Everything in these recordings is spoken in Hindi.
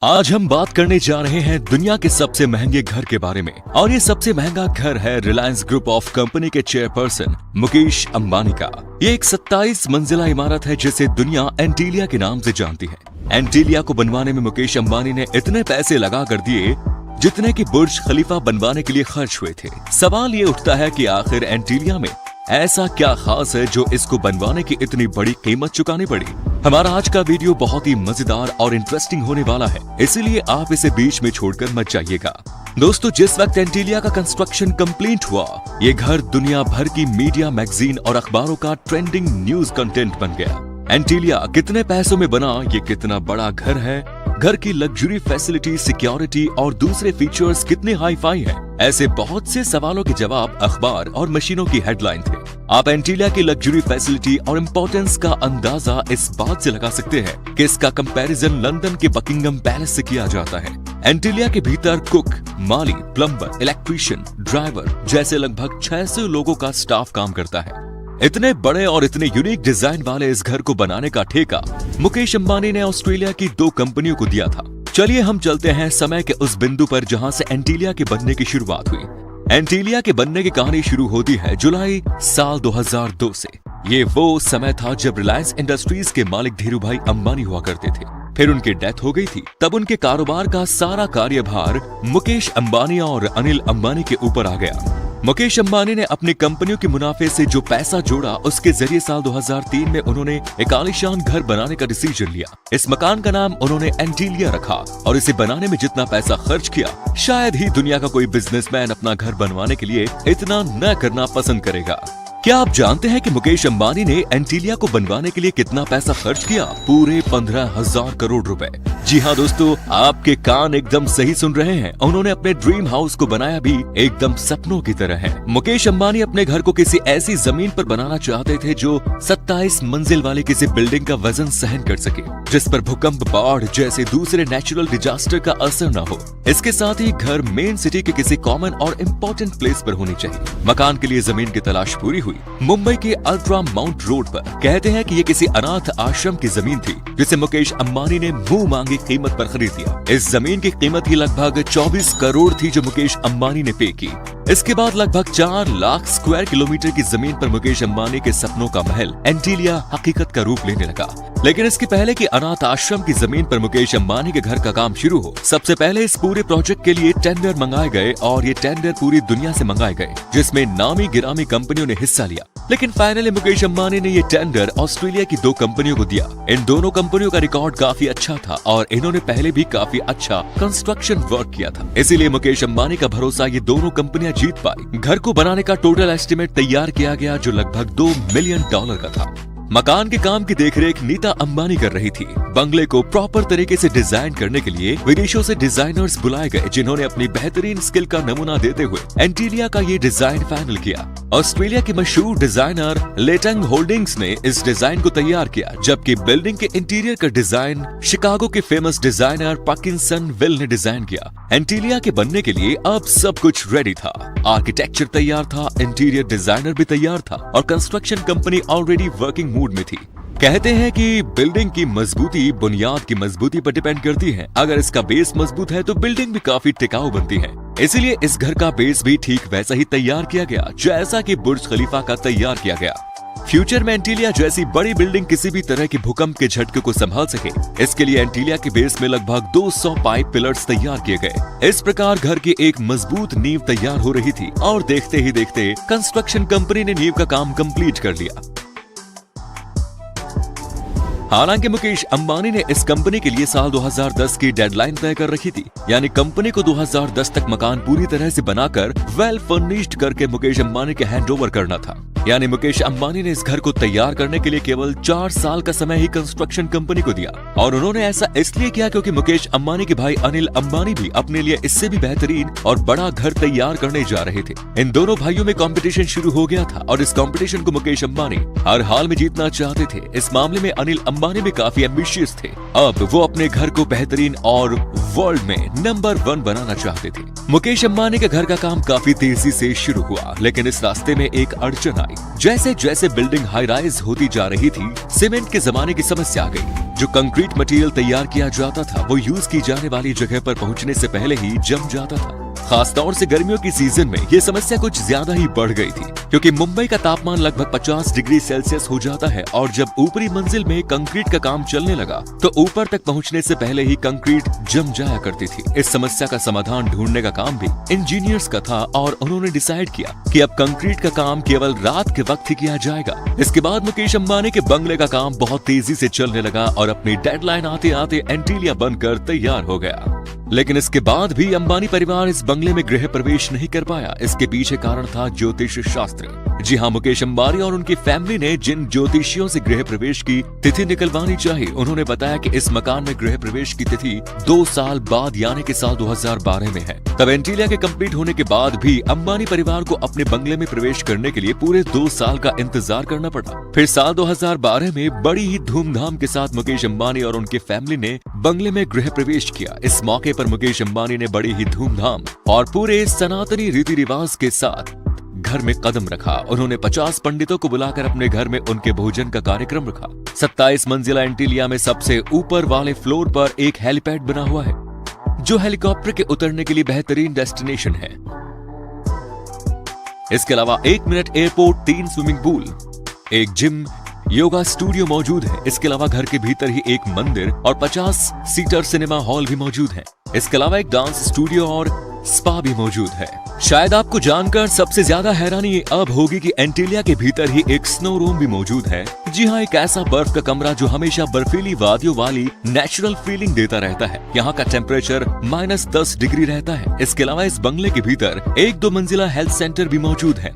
आज हम बात करने जा रहे हैं दुनिया के सबसे महंगे घर के बारे में और ये सबसे महंगा घर है रिलायंस ग्रुप ऑफ कंपनी के चेयरपर्सन मुकेश अंबानी का। ये एक 27 मंजिला इमारत है जिसे दुनिया एंटीलिया के नाम से जानती है। एंटीलिया को बनवाने में मुकेश अंबानी ने इतने पैसे लगा कर दिए जितने कि बुर्ज खलीफा बनवाने के लिए खर्च हुए थे। सवाल ये उठता है कि आखिर एंटीलिया में ऐसा क्या खास है जो इसको बनवाने की इतनी बड़ी कीमत चुकानी पड़ी। हमारा आज का वीडियो बहुत ही मजेदार और इंटरेस्टिंग होने वाला है, इसीलिए आप इसे बीच में छोड़कर मत जाइएगा। दोस्तों, जिस वक्त एंटीलिया का कंस्ट्रक्शन कंप्लीट हुआ, ये घर दुनिया भर की मीडिया, मैगजीन और अखबारों का ट्रेंडिंग न्यूज कंटेंट बन गया। एंटीलिया कितने पैसों में बना, ये कितना बड़ा घर है, घर की लग्जरी फैसिलिटी, सिक्योरिटी और दूसरे फीचर्स कितने हाई फाई हैं, ऐसे बहुत से सवालों के जवाब अखबार और मशीनों की हेडलाइन थे। आप एंटीलिया की लग्जरी फैसिलिटी और इम्पोर्टेंस का अंदाजा इस बात से लगा सकते हैं कि इसका कंपैरिजन लंदन के बकिंगम पैलेस से किया जाता है। एंटीलिया के भीतर कुक, माली, प्लम्बर, इलेक्ट्रीशियन, ड्राइवर जैसे लगभग 600 लोगों का स्टाफ काम करता है। इतने बड़े और इतने यूनिक डिजाइन वाले इस घर को बनाने का ठेका मुकेश अंबानी ने ऑस्ट्रेलिया की 2 कंपनियों को दिया था। चलिए हम चलते हैं समय के उस बिंदु पर जहां से एंटीलिया के बनने की शुरुआत हुई। एंटीलिया के बनने की कहानी शुरू होती है जुलाई साल 2002 से। ये वो समय था जब रिलायंस इंडस्ट्रीज के मालिक धीरूभाई अंबानी हुआ करते थे। फिर उनकी डेथ हो गई थी। तब उनके कारोबार का सारा कार्यभार मुकेश अंबानी और अनिल अंबानी के ऊपर आ गया। मुकेश अंबानी ने अपनी कंपनियों के मुनाफे से जो पैसा जोड़ा, उसके जरिए साल 2003 में उन्होंने एक आलीशान घर बनाने का डिसीजन लिया। इस मकान का नाम उन्होंने एंटीलिया रखा और इसे बनाने में जितना पैसा खर्च किया, शायद ही दुनिया का कोई बिजनेसमैन अपना घर बनवाने के लिए इतना न करना पसंद करेगा। क्या आप जानते हैं कि मुकेश अंबानी ने एंटीलिया को बनवाने के लिए कितना पैसा खर्च किया? पूरे 15,000 करोड़ रुपए। जी हाँ दोस्तों, आपके कान एकदम सही सुन रहे हैं। उन्होंने अपने ड्रीम हाउस को बनाया भी एकदम सपनों की तरह है। मुकेश अंबानी अपने घर को किसी ऐसी जमीन पर बनाना चाहते थे जो 27 मंजिल वाली किसी बिल्डिंग का वजन सहन कर सके, जिस पर भूकंप, बाढ़ जैसे दूसरे नेचुरल डिजास्टर का असर न हो। इसके साथ ही घर मेन सिटी के किसी कॉमन और इम्पोर्टेंट प्लेस पर होनी चाहिए। मकान के लिए जमीन की तलाश पूरी हुई। मुंबई के अल्ट्रा माउंट रोड पर। कहते हैं कि ये किसी अनाथ आश्रम की जमीन थी जिसे मुकेश अंबानी ने मुंह मांगी कीमत पर खरीद लिया। इस जमीन की कीमत ही लगभग 24 करोड़ थी जो मुकेश अंबानी ने पे की। इसके बाद लगभग 4 लाख स्क्वायर किलोमीटर की जमीन पर मुकेश अंबानी के सपनों का महल एंटीलिया हकीकत का रूप लेने लगा। लेकिन इसके पहले कि अनाथ आश्रम की जमीन पर मुकेश अंबानी के घर का काम शुरू हो, सबसे पहले इस पूरे प्रोजेक्ट के लिए टेंडर मंगाए गए और ये टेंडर पूरी दुनिया से मंगाए गए, जिसमें नामी गिरामी कंपनियों ने हिस्सा लिया। लेकिन फाइनली मुकेश अंबानी ने ये टेंडर ऑस्ट्रेलिया की 2 कंपनियों को दिया। इन दोनों कंपनियों का रिकॉर्ड काफी अच्छा था और इन्होंने पहले भी काफी अच्छा कंस्ट्रक्शन वर्क किया था, इसीलिए मुकेश अंबानी का भरोसा ये दोनों कंपनियां जीत पाई। घर को बनाने का टोटल एस्टिमेट तैयार किया गया जो लगभग $2 मिलियन का था। मकान के काम की देखरेख नीता अंबानी कर रही थी। बंगले को प्रॉपर तरीके से डिजाइन करने के लिए विदेशों से डिजाइनर्स बुलाए गए, जिन्होंने अपनी बेहतरीन स्किल का नमूना देते हुए एंटीलिया का ये डिजाइन फाइनल किया। ऑस्ट्रेलिया के मशहूर डिजाइनर लेटंग होल्डिंग्स ने इस डिजाइन को तैयार किया, जबकि बिल्डिंग के इंटीरियर का डिजाइन शिकागो के फेमस डिजाइनर पार्किंसन विल ने डिजाइन किया। एंटीलिया के बनने के लिए अब सब कुछ रेडी था। आर्किटेक्चर तैयार था, इंटीरियर डिजाइनर भी तैयार था और construction company already working mood में थी। कहते हैं कि बिल्डिंग की मजबूती बुनियाद की मजबूती पर डिपेंड करती है। अगर इसका बेस मजबूत है तो बिल्डिंग भी काफी टिकाऊ बनती है। इसीलिए इस घर का बेस भी ठीक वैसा ही तैयार किया गया जैसा कि बुर्ज खलीफा का तैयार किया गया। फ्यूचर में एंटीलिया जैसी बड़ी बिल्डिंग किसी भी तरह के भूकंप के झटके को संभाल सके, इसके लिए एंटीलिया के बेस में लगभग 200 पाइप पिलर्स तैयार किए गए। इस प्रकार घर की एक मजबूत नींव तैयार हो रही थी और देखते ही देखते कंस्ट्रक्शन कंपनी ने नींव का काम कंप्लीट कर लिया। हालांकि मुकेश अंबानी ने इस कंपनी के लिए साल 2010 की डेडलाइन तय कर रखी थी, यानी कंपनी को 2010 तक मकान पूरी तरह से बनाकर वेल फर्निश्ड करके मुकेश अंबानी के हैंडओवर करना था। यानी मुकेश अंबानी ने इस घर को तैयार करने के लिए केवल 4 साल का समय ही कंस्ट्रक्शन कंपनी को दिया और उन्होंने ऐसा इसलिए किया क्योंकि मुकेश अंबानी के भाई अनिल अंबानी भी अपने लिए इससे भी बेहतरीन और बड़ा घर तैयार करने जा रहे थे। इन दोनों भाइयों में कंपटीशन शुरू हो गया था और इस कंपटीशन को मुकेश अंबानी हर हाल में जीतना चाहते थे। इस मामले में अनिल अंबानी भी काफी एम्बिशियस थे। अब वो अपने घर को बेहतरीन और वर्ल्ड में नंबर 1 बनाना चाहते थे। मुकेश अंबानी के घर का काम काफी तेजी से शुरू हुआ, लेकिन इस रास्ते में एक अड़चन आई। जैसे जैसे बिल्डिंग हाई राइज होती जा रही थी, सीमेंट के जमाने की समस्या आ गई। जो कंक्रीट मटेरियल तैयार किया जाता था वो यूज की जाने वाली जगह पर पहुंचने से पहले ही जम जाता था। खासतौर से गर्मियों की सीजन में ये समस्या कुछ ज्यादा ही बढ़ गई थी, क्योंकि मुंबई का तापमान लगभग 50 डिग्री सेल्सियस हो जाता है और जब ऊपरी मंजिल में कंक्रीट का काम चलने लगा तो ऊपर तक पहुंचने से पहले ही कंक्रीट जम जाया करती थी। इस समस्या का समाधान ढूंढने का काम भी इंजीनियर्स का था और उन्होंने डिसाइड किया कि अब कंक्रीट का काम केवल रात के वक्त ही किया जाएगा। इसके बाद मुकेश अंबानी के बंगले का काम बहुत तेजी से चलने लगा और अपनी डेडलाइन आते आते एंटीलिया बनकर तैयार हो गया। लेकिन इसके बाद भी अंबानी परिवार इस बंगले में गृह प्रवेश नहीं कर पाया। इसके पीछे कारण था ज्योतिष शास्त्र। जी हाँ, मुकेश अंबानी और उनकी फैमिली ने जिन ज्योतिषियों से गृह प्रवेश की तिथि निकलवानी चाहिए, उन्होंने बताया कि इस मकान में गृह प्रवेश की तिथि 2 साल बाद यानी कि साल 2012 में है। तब एंटीलिया के कंप्लीट होने के बाद भी अंबानी परिवार को अपने बंगले में प्रवेश करने के लिए पूरे 2 साल का इंतजार करना पड़ा। फिर साल 2012 में बड़ी ही धूमधाम के साथ मुकेश अंबानी और उनके फैमिली ने बंगले में गृह प्रवेश किया। इस मौके पर मुकेश अंबानी ने बड़ी ही धूमधाम और पूरे सनातनी रीति रिवाज के साथ घर में कदम रखा। उन्होंने 50 पंडितों को बुलाकर अपने घर में उनके भोजन का कार्यक्रम रखा। 27 मंजिला एंटीलिया में सबसे ऊपर वाले फ्लोर पर एक हेलीपैड बना हुआ है, जो हेलीकॉप्टर के उतरने के लिए बेहतरीन डेस्टिनेशन है। इसके अलावा 1 मिनट एयरपोर्ट, 3 स्विमिंग पूल, एक जिम, योगा स्टूडियो मौजूद है। इसके अलावा घर के भीतर ही एक मंदिर और 50 सीटर सिनेमा हॉल भी मौजूद है। इसके अलावा एक डांस स्टूडियो और स्पा भी मौजूद है। शायद आपको जानकर सबसे ज्यादा हैरानी अब होगी कि एंटीलिया के भीतर ही एक स्नो रूम भी मौजूद है। जी हाँ, एक ऐसा बर्फ का कमरा जो हमेशा बर्फीली वादियों वाली नेचुरल फीलिंग देता रहता है। यहाँ का टेम्परेचर -10 डिग्री रहता है। इसके अलावा इस बंगले के भीतर 1-2 मंजिला हेल्थ सेंटर भी मौजूद है।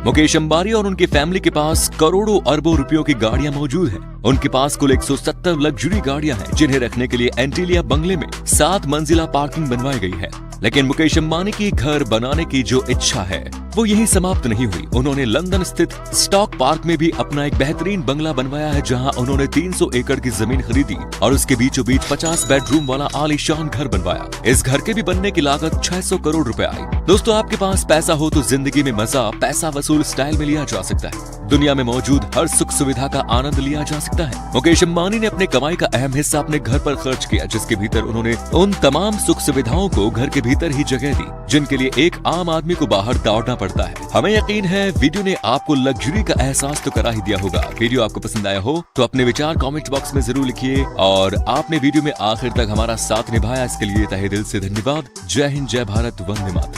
मुकेश अंबानी और उनकी फैमिली के पास करोड़ों अरबों रुपयों की गाड़ियां मौजूद हैं। उनके पास कुल 170 लग्जरी गाड़ियां हैं, जिन्हें रखने के लिए एंटीलिया बंगले में 7 मंजिला पार्किंग बनवाई गई है। लेकिन मुकेश अंबानी की घर बनाने की जो इच्छा है वो यही समाप्त नहीं हुई। उन्होंने लंदन स्थित स्टॉक पार्क में भी अपना एक बेहतरीन बंगला बनवाया है, जहां उन्होंने 300 एकड़ की जमीन खरीदी और उसके बीचों बीच 50 बेडरूम वाला आलीशान घर बनवाया। इस घर के भी बनने की लागत 600 करोड़ रुपए आई। दोस्तों, आपके पास पैसा हो तो जिंदगी में मजा पैसा वसूल स्टाइल में लिया जा सकता है। दुनिया में मौजूद हर सुख सुविधा का आनंद लिया जा सकता है। मुकेश अंबानी ने अपने कमाई का अहम हिस्सा अपने घर पर खर्च किया, जिसके भीतर उन्होंने उन तमाम सुख सुविधाओं को घर के भीतर ही जगह दी, जिनके लिए एक आम आदमी को बाहर दौड़ना पड़ता है। हमें यकीन है वीडियो ने आपको लग्जरी का एहसास तो करा ही दिया होगा। वीडियो आपको पसंद आया हो तो अपने विचार कमेंट बॉक्स में जरूर लिखिए, और आपने वीडियो में आखिर तक हमारा साथ निभाया इसके लिए तहे दिल से धन्यवाद। जय हिंद, जय भारत, वंदे मातरम।